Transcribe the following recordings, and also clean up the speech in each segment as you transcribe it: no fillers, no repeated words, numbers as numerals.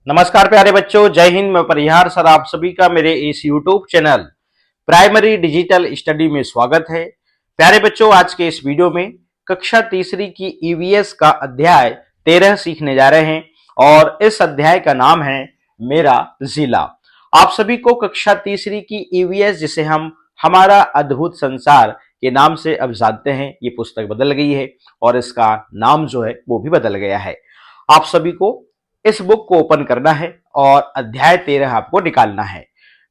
नमस्कार प्यारे बच्चों, जय हिंद। मैं परिहार सर आप सभी का मेरे इस YouTube channel primary digital study में स्वागत है। प्यारे बच्चों, आज के इस वीडियो में कक्षा तीसरी की ईवीएस का अध्याय 13 सीखने जा रहे हैं और इस अध्याय का नाम है मेरा जिला। आप सभी को कक्षा तीसरी की ईवीएस, जिसे हम हमारा अद्भुत संसार के नाम से अब जानते हैं, ये पुस्तक बदल गई है और इसका नाम जो है वो भी बदल गया है। आप सभी को इस बुक को ओपन करना है और अध्याय 13 आपको निकालना है।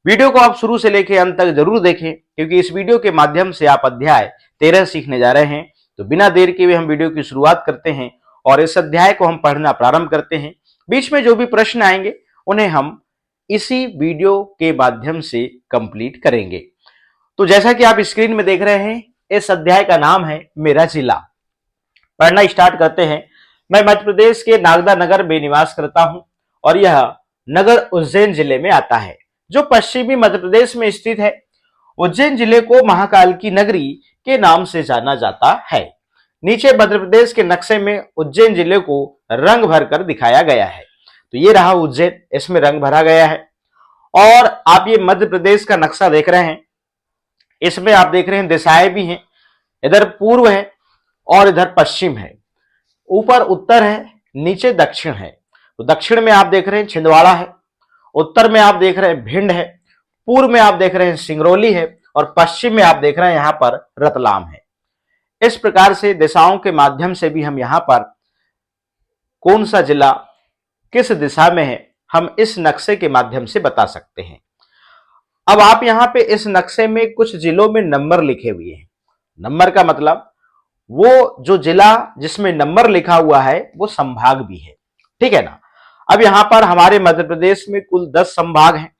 वीडियो को आप शुरू से लेकर अंत तक जरूर देखें, क्योंकि इस वीडियो के माध्यम से आप अध्याय 13 सीखने जा रहे हैं। तो बिना देर के हुए हम वीडियो की शुरुआत करते हैं और इस अध्याय को हम पढ़ना प्रारंभ करते हैं। बीच में जो भी प्रश्न आएंगे उन्हें हम इसी वीडियो के माध्यम से कंप्लीट करेंगे। तो जैसा कि आप स्क्रीन में देख रहे हैं, इस अध्याय का नाम है मेरा जिला। पढ़ना स्टार्ट करते हैं। मैं मध्य प्रदेश के नागदा नगर में निवास करता हूं और यह नगर उज्जैन जिले में आता है, जो पश्चिमी मध्य प्रदेश में स्थित है। उज्जैन जिले को महाकाल की नगरी के नाम से जाना जाता है। नीचे मध्य प्रदेश के नक्शे में उज्जैन जिले को रंग भरकर दिखाया गया है। तो ये रहा उज्जैन, इसमें रंग भरा गया है। और आप ये मध्य प्रदेश का नक्शा देख रहे हैं, इसमें आप देख रहे हैं दिशाएं भी हैं। इधर पूर्व है और इधर पश्चिम है। ऊपर उत्तर है, नीचे दक्षिण है। तो दक्षिण में आप देख रहे हैं छिंदवाड़ा है, उत्तर में आप देख रहे हैं भिंड है, पूर्व में आप देख रहे हैं सिंगरौली है और पश्चिम में आप देख रहे हैं यहां पर रतलाम है। इस प्रकार से दिशाओं के माध्यम से भी हम यहां पर कौन सा जिला किस दिशा में है, हम इस नक्शे के माध्यम से बता सकते हैं। अब आप यहां पे इस नक्शे में कुछ जिलों में नंबर लिखे हुए हैं। नंबर का मतलब वो जो जिला जिसमें नंबर लिखा हुआ है वो संभाग भी है, ठीक है ना। अब यहां पर हमारे मध्य प्रदेश में कुल 10 संभाग हैं,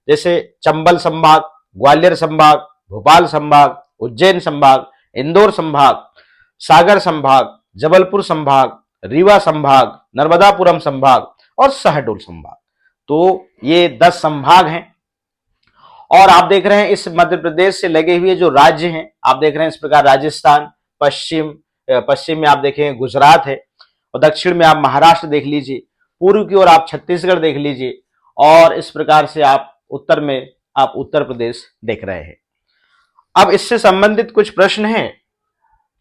जैसे चंबल संभाग, ग्वालियर संभाग, भोपाल संभाग, उज्जैन संभाग, इंदौर संभाग, सागर संभाग, जबलपुर संभाग, रीवा संभाग, नर्मदापुरम संभाग और शहडोल संभाग। तो ये 10 संभाग हैं। और आप देख रहे हैं इस मध्य प्रदेश से लगे हुए जो राज्य हैं, आप देख रहे हैं इस प्रकार राजस्थान, पश्चिम में आप देखें गुजरात है और दक्षिण में आप महाराष्ट्र देख लीजिए, पूर्व की ओर आप छत्तीसगढ़ देख लीजिए और इस प्रकार से आप उत्तर में आप उत्तर प्रदेश देख रहे हैं। अब इससे संबंधित कुछ प्रश्न हैं।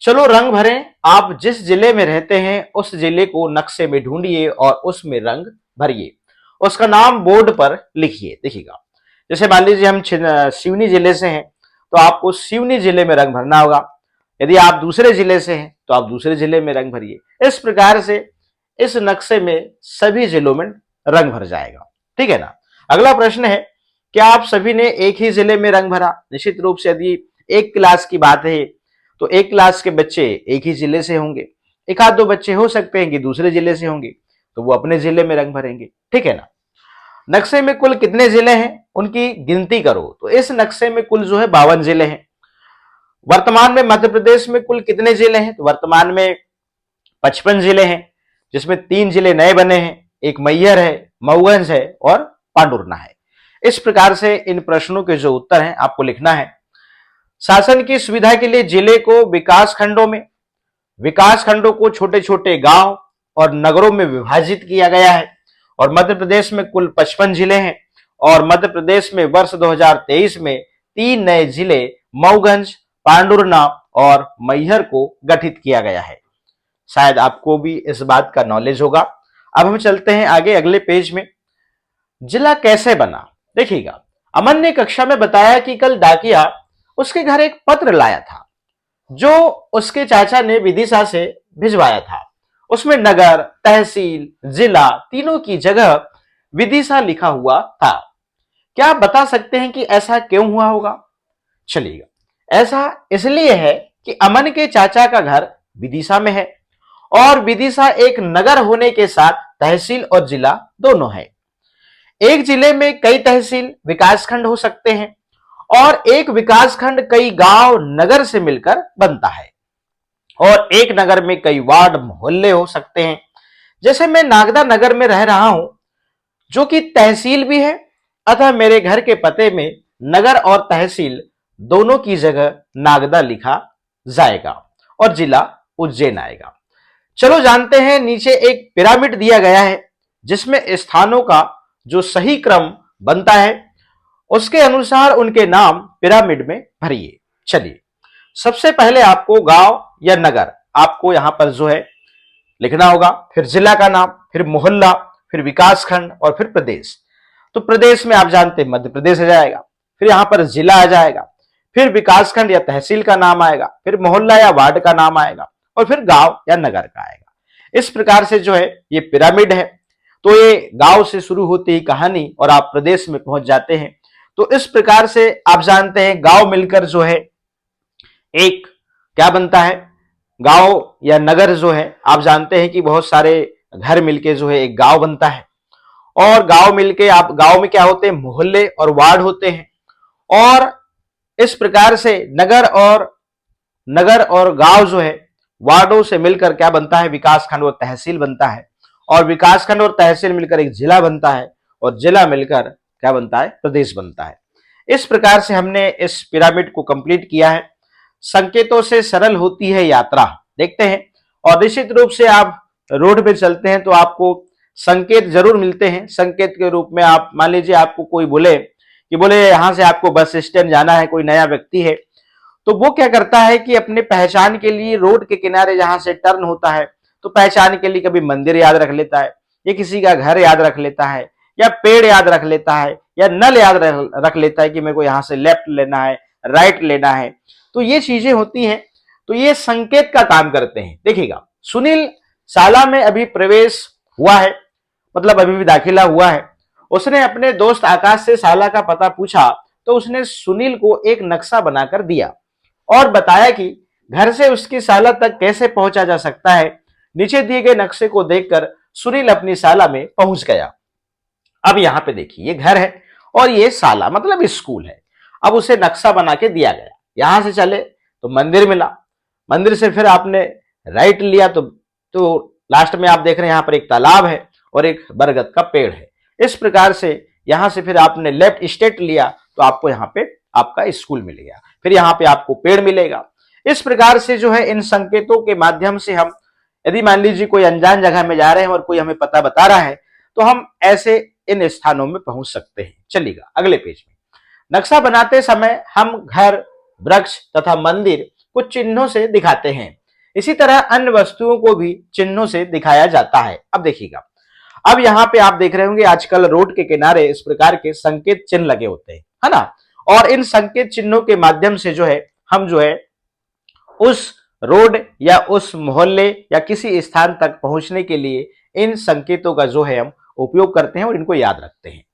चलो रंग भरें। आप जिस जिले में रहते हैं उस जिले को नक्शे में ढूंढिए और उसमें रंग भरिए। उसका नाम बोर्ड पर लिखिए। देखिएगा, जैसे मान लीजिए हम सिवनी जिले से हैं तो आपको सिवनी जिले में रंग भरना होगा। यदि आप दूसरे जिले से हैं तो आप दूसरे जिले में रंग भरिए। इस प्रकार से इस नक्शे में सभी जिलों में रंग भर जाएगा, ठीक है ना। अगला प्रश्न है, क्या आप सभी ने एक ही जिले में रंग भरा? निश्चित रूप से यदि एक क्लास की बात है तो एक क्लास के बच्चे एक ही जिले से होंगे। एक आध दो बच्चे हो सकते हैं कि दूसरे जिले से होंगे, तो वो अपने जिले में रंग भरेंगे, ठीक है ना। नक्शे में कुल कितने जिले हैं उनकी गिनती करो। तो इस नक्शे में कुल जो है 52 जिले हैं। वर्तमान में मध्य प्रदेश में कुल कितने जिले हैं? तो वर्तमान में 55 जिले हैं, जिसमें 3 जिले नए बने हैं, एक मैहर है, मऊगंज है और पांडुरना है। इस प्रकार से इन प्रश्नों के जो उत्तर हैं आपको लिखना है। शासन की सुविधा के लिए जिले को विकास खंडों को छोटे छोटे गांव और नगरों में विभाजित किया गया है और मध्य प्रदेश में कुल 55 जिले हैं और मध्य प्रदेश में वर्ष 2023 में 3 नए जिले मऊगंज, पांडुरना और मैहर को गठित किया गया है। शायद आपको भी इस बात का नॉलेज होगा। अब हम चलते हैं आगे अगले पेज में। जिला कैसे बना? देखिएगा, अमन ने कक्षा में बताया कि कल डाकिया उसके घर एक पत्र लाया था जो उसके चाचा ने विदिशा से भिजवाया था। उसमें नगर, तहसील, जिला तीनों की जगह विदिशा लिखा हुआ था। क्या आप बता सकते हैं कि ऐसा क्यों हुआ होगा? चलिएगा, ऐसा इसलिए है कि अमन के चाचा का घर विदिशा में है और विदिशा एक नगर होने के साथ तहसील और जिला दोनों है। एक जिले में कई तहसील विकासखंड हो सकते हैं और एक विकासखंड कई गांव नगर से मिलकर बनता है और एक नगर में कई वार्ड मोहल्ले हो सकते हैं। जैसे मैं नागदा नगर में रह रहा हूं जो कि तहसील भी है, अतः मेरे घर के पते में नगर और तहसील दोनों की जगह नागदा लिखा जाएगा और जिला उज्जैन आएगा। चलो जानते हैं, नीचे एक पिरामिड दिया गया है जिसमें स्थानों का जो सही क्रम बनता है उसके अनुसार उनके नाम पिरामिड में भरिए। चलिए, सबसे पहले आपको गांव या नगर आपको यहां पर जो है लिखना होगा, फिर जिला का नाम, फिर मोहल्ला, फिर विकास खंड और फिर प्रदेश। तो प्रदेश में आप जानते हैं मध्य प्रदेश आ जाएगा, फिर यहां पर जिला आ जाएगा, फिर विकास खंड या तहसील का नाम आएगा, फिर मोहल्ला या वार्ड का नाम आएगा और फिर गांव या नगर का आएगा। इस प्रकार से जो है ये पिरामिड है। तो ये गांव से शुरू होती है कहानी और आप प्रदेश में पहुंच जाते हैं। तो इस प्रकार से आप जानते हैं गांव मिलकर जो है एक क्या बनता है, गांव या नगर जो है आप जानते हैं कि बहुत सारे घर मिलके जो है एक गांव बनता है। और गांव मिलके आप गांव में क्या होते हैं, मोहल्ले और वार्ड होते हैं। और इस प्रकार से नगर और गांव जो है वार्डों से मिलकर क्या बनता है, विकास खंड और तहसील बनता है। और विकास खंड और तहसील मिलकर एक जिला बनता है और जिला मिलकर क्या बनता है, प्रदेश बनता है। इस प्रकार से हमने इस पिरामिड को कंप्लीट किया है। संकेतों से सरल होती है यात्रा, देखते हैं। और निश्चित रूप से आप रोड पे चलते हैं तो आपको संकेत जरूर मिलते हैं। संकेत के रूप में आप मान लीजिए आपको कोई बोले कि यहां से आपको बस स्टैंड जाना है, कोई नया व्यक्ति है, तो वो क्या करता है कि अपने पहचान के लिए रोड के किनारे जहां से टर्न होता है तो पहचान के लिए कभी मंदिर याद रख लेता है, या किसी का घर याद रख लेता है, या पेड़ याद रख लेता है, या नल याद रख लेता है कि मेरे को यहाँ से लेफ्ट लेना है, राइट लेना है। तो ये चीजें होती हैं। तो ये संकेत का काम करते हैं। देखिएगा, सुनील शाला में अभी प्रवेश हुआ है, मतलब अभी भी दाखिला हुआ है। उसने अपने दोस्त आकाश से शाला का पता पूछा तो उसने सुनील को एक नक्शा बनाकर दिया और बताया कि घर से उसकी शाला तक कैसे पहुंचा जा सकता है। नीचे दिए गए नक्शे को देखकर सुनील अपनी शाला में पहुंच गया। अब यहां पे देखिए, ये घर है और ये शाला मतलब स्कूल है। अब उसे नक्शा बना के दिया गया। यहां से चले तो मंदिर मिला, मंदिर से फिर आपने राइट लिया तो लास्ट में आप देख रहे हैं यहां पर एक तालाब है और एक बरगद का पेड़ है। इस प्रकार से यहां से फिर आपने लेफ्ट स्टेट लिया तो आपको यहाँ पे आपका स्कूल मिलेगा, फिर यहाँ पे आपको पेड़ मिलेगा। इस प्रकार से जो है इन संकेतों के माध्यम से हम, यदि मान लीजिए कोई अनजान जगह में जा रहे हैं और कोई हमें पता बता रहा है तो हम ऐसे इन स्थानों में पहुंच सकते हैं। चलिएगा अगले पेज में। नक्शा बनाते समय हम घर, वृक्ष तथा मंदिर कुछ चिन्हों से दिखाते हैं। इसी तरह अन्य वस्तुओं को भी चिन्हों से दिखाया जाता है। अब देखिएगा, अब यहाँ पे आप देख रहे होंगे आजकल रोड के किनारे इस प्रकार के संकेत चिन्ह लगे होते हैं, है ना। और इन संकेत चिन्हों के माध्यम से जो है हम जो है उस रोड या उस मोहल्ले या किसी स्थान तक पहुंचने के लिए इन संकेतों का जो है हम उपयोग करते हैं और इनको याद रखते हैं।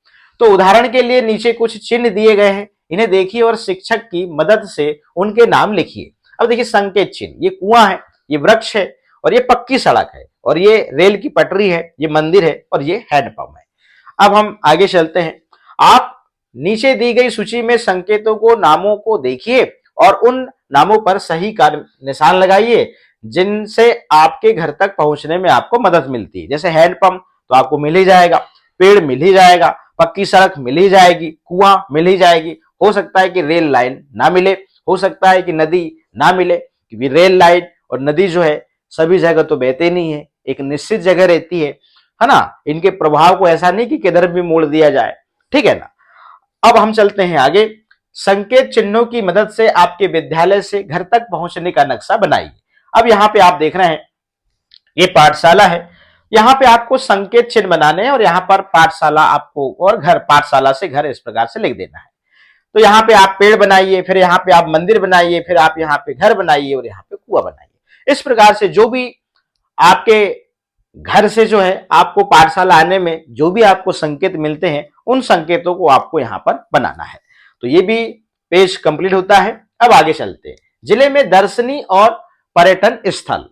तो उदाहरण के लिए नीचे कुछ चिन्ह दिए गए हैं, इन्हें देखिए और शिक्षक की मदद से उनके नाम लिखिए। अब देखिए संकेत चिन्ह, ये कुआं है, ये वृक्ष है और ये पक्की सड़क है और ये रेल की पटरी है, ये मंदिर है और ये हैंडपंप है। अब हम आगे चलते हैं। आप नीचे दी गई सूची में संकेतों को, नामों को देखिए और उन नामों पर सही का निशान लगाइए जिनसे आपके घर तक पहुंचने में आपको मदद मिलती है। जैसे हैंडपंप तो आपको मिल ही जाएगा, पेड़ मिल ही जाएगा, पक्की सड़क मिल ही जाएगी, कुआं मिल ही जाएगी। हो सकता है कि रेल लाइन ना मिले, हो सकता है कि नदी ना मिले, क्योंकि रेल लाइन और नदी जो है सभी जगह तो बहते नहीं है, एक निश्चित जगह रहती है ना। इनके प्रभाव को ऐसा नहीं कि किधर भी मोड़ दिया जाए, ठीक है ना। अब हम चलते हैं आगे। संकेत चिन्हों की मदद से आपके विद्यालय से घर तक पहुंचने का नक्शा बनाइए। अब यहाँ पे आप देख रहे हैं ये पाठशाला है, यहाँ पे आपको संकेत चिन्ह बनाने हैं और यहाँ पर पाठशाला आपको और घर, पाठशाला से घर इस प्रकार से लिख देना है। तो यहाँ पे आप पेड़ बनाइए, फिर यहाँ पे आप मंदिर बनाइए, फिर आप यहाँ पे घर बनाइए और यहाँ पे कुआं बनाइए। इस प्रकार से जो भी आपके घर से जो है आपको पाठशाला आने में जो भी आपको संकेत मिलते हैं उन संकेतों को आपको यहाँ पर बनाना है। तो ये भी पेज कंप्लीट होता है। अब आगे चलते हैं। जिले में दर्शनीय और पर्यटन स्थल।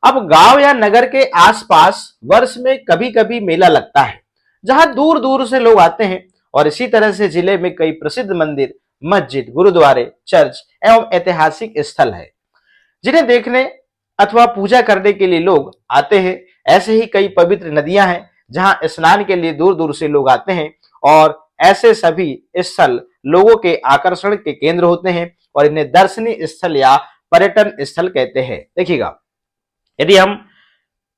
अब गांव या नगर के आसपास वर्ष में कभी कभी मेला लगता है जहां दूर दूर से लोग आते हैं और इसी तरह से जिले में कई प्रसिद्ध मंदिर, मस्जिद, गुरुद्वारे, चर्च एवं ऐतिहासिक स्थल है जिन्हें देखने अथवा पूजा करने के लिए लोग आते हैं। ऐसे ही कई पवित्र नदियां हैं जहां स्नान के लिए दूर दूर से लोग आते हैं और ऐसे सभी स्थल लोगों के आकर्षण के केंद्र होते हैं और इन्हें दर्शनीय स्थल या पर्यटन स्थल कहते हैं। देखिएगा, यदि हम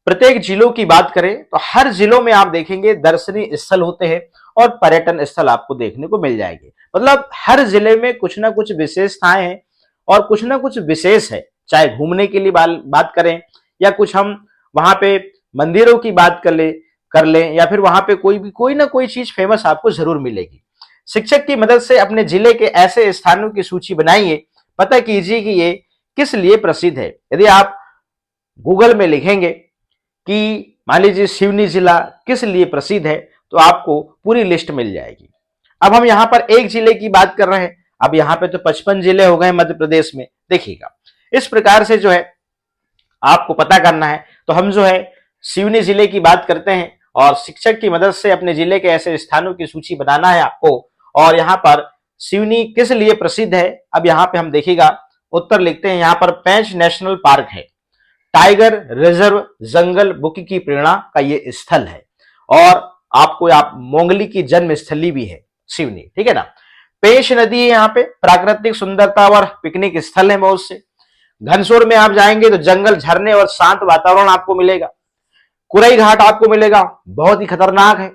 प्रत्येक जिलों की बात करें तो हर जिलों में आप देखेंगे दर्शनीय स्थल होते हैं और पर्यटन स्थल आपको देखने को मिल जाएंगे। मतलब हर जिले में कुछ ना कुछ विशेषताएं हैं और कुछ ना कुछ विशेष है, चाहे घूमने के लिए बात करें या कुछ हम वहां पे मंदिरों की बात कर लें या फिर वहां पे कोई ना कोई चीज फेमस आपको जरूर मिलेगी। शिक्षक की मदद से अपने जिले के ऐसे स्थानों की सूची बनाइए, पता कीजिए कि ये किस लिए प्रसिद्ध है। यदि आप गूगल में लिखेंगे कि मान लीजिए सिवनी जिला किस लिए प्रसिद्ध है तो आपको पूरी लिस्ट मिल जाएगी। अब हम यहां पर एक जिले की बात कर रहे हैं, अब यहां पे तो 55 जिले हो गए मध्य प्रदेश में। देखिएगा इस प्रकार से जो है आपको पता करना है, तो हम जो है सिवनी जिले की बात करते हैं और शिक्षक की मदद से अपने जिले के ऐसे स्थानों की सूची बनाना है आपको। और यहाँ पर सिवनी किस लिए प्रसिद्ध है, अब यहाँ पे हम देखिएगा उत्तर लिखते हैं। यहाँ पर पेंच नेशनल पार्क है, टाइगर रिजर्व जंगल बुक की प्रेरणा का ये स्थल है और आपको आप मोंगली की जन्म स्थली भी है सिवनी, ठीक है ना। पेंच नदी है, यहाँ पे प्राकृतिक सुंदरता और पिकनिक स्थल है बहुत से। घनसोर में आप जाएंगे तो जंगल, झरने और शांत वातावरण आपको मिलेगा। कुरई घाट आपको मिलेगा, बहुत ही खतरनाक है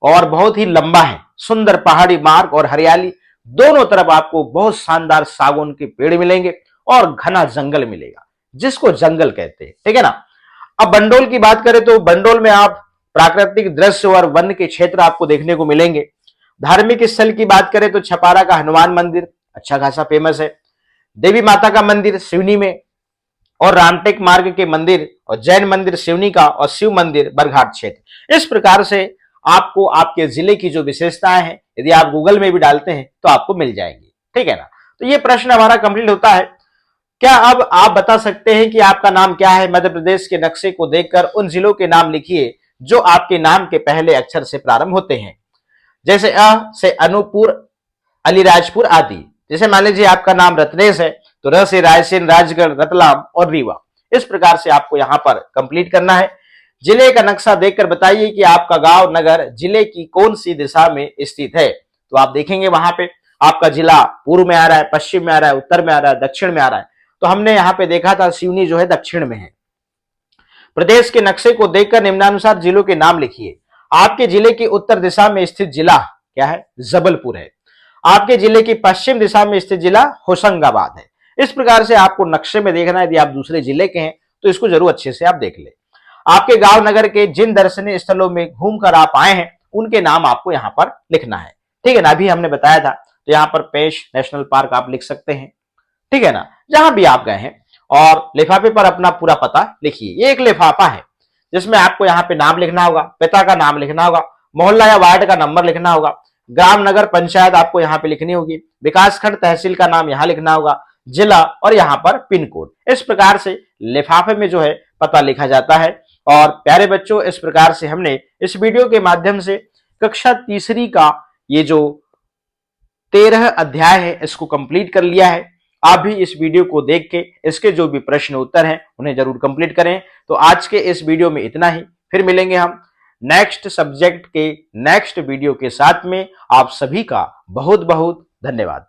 और बहुत ही लंबा है। सुंदर पहाड़ी मार्ग और हरियाली, दोनों तरफ आपको बहुत शानदार सागौन के पेड़ मिलेंगे और घना जंगल मिलेगा, जिसको जंगल कहते हैं, ठीक है ना। अब बंडोल की बात करें तो बंडोल में आप प्राकृतिक दृश्य और वन के क्षेत्र आपको देखने को मिलेंगे। धार्मिक स्थल की बात करें तो छपारा का हनुमान मंदिर अच्छा खासा फेमस है, देवी माता का मंदिर सिवनी में और रामटेक मार्ग के मंदिर और जैन मंदिर सिवनी का और शिव मंदिर बरघाट क्षेत्र। इस प्रकार से आपको आपके जिले की जो विशेषताएं हैं यदि आप गूगल में भी डालते हैं तो आपको मिल जाएंगी, ठीक है ना। तो ये प्रश्न हमारा कंप्लीट होता है। क्या अब आप बता सकते हैं कि आपका नाम क्या है? मध्य प्रदेश के नक्शे को देखकर उन जिलों के नाम लिखिए जो आपके नाम के पहले अक्षर से प्रारंभ होते हैं, जैसे अ से अनूपपुर, अलीराजपुर आदि। जैसे मान लीजिए आपका नाम रत्नेश है तो र से रायसेन, राजगढ़, रतलाम और रीवा। इस प्रकार से आपको यहां पर कंप्लीट करना है। जिले का नक्शा देखकर बताइए कि आपका गांव, नगर जिले की कौन सी दिशा में स्थित है। तो आप देखेंगे वहां पे आपका जिला पूर्व में आ रहा है, पश्चिम में आ रहा है, उत्तर में आ रहा है, दक्षिण में आ रहा है। तो हमने यहाँ पे देखा था सिवनी जो है दक्षिण में है। प्रदेश के नक्शे को देखकर निम्नानुसार जिलों के नाम लिखिए। आपके जिले की उत्तर दिशा में स्थित जिला क्या है? जबलपुर है। आपके जिले की पश्चिम दिशा में स्थित जिला होशंगाबाद है। इस प्रकार से आपको नक्शे में देखना है। यदि आप दूसरे जिले के हैं तो इसको जरूर अच्छे से आप देख ले। आपके गांव, नगर के जिन दर्शनीय स्थलों में घूमकर आप आए हैं उनके नाम आपको यहाँ पर लिखना है, ठीक है ना। अभी हमने बताया था, तो यहाँ पर पेंच नेशनल पार्क आप लिख सकते हैं, ठीक है ना, जहां भी आप गए हैं। और लिफाफे पर अपना पूरा पता लिखिए। ये एक लिफाफा है जिसमें आपको यहाँ पे नाम लिखना होगा, पिता का नाम लिखना होगा, मोहल्ला या वार्ड का नंबर लिखना होगा, ग्राम, नगर, पंचायत आपको यहाँ पे लिखनी होगी, विकासखंड, तहसील का नाम यहाँ लिखना होगा, जिला और यहाँ पर पिन कोड। इस प्रकार से लिफाफे में जो है पता लिखा जाता है। और प्यारे बच्चों, इस प्रकार से हमने इस वीडियो के माध्यम से कक्षा तीसरी का ये जो 13 अध्याय है इसको कंप्लीट कर लिया है। आप भी इस वीडियो को देख के इसके जो भी प्रश्न उत्तर हैं उन्हें जरूर कंप्लीट करें। तो आज के इस वीडियो में इतना ही, फिर मिलेंगे हम नेक्स्ट सब्जेक्ट के नेक्स्ट वीडियो के साथ में। आप सभी का बहुत बहुत धन्यवाद।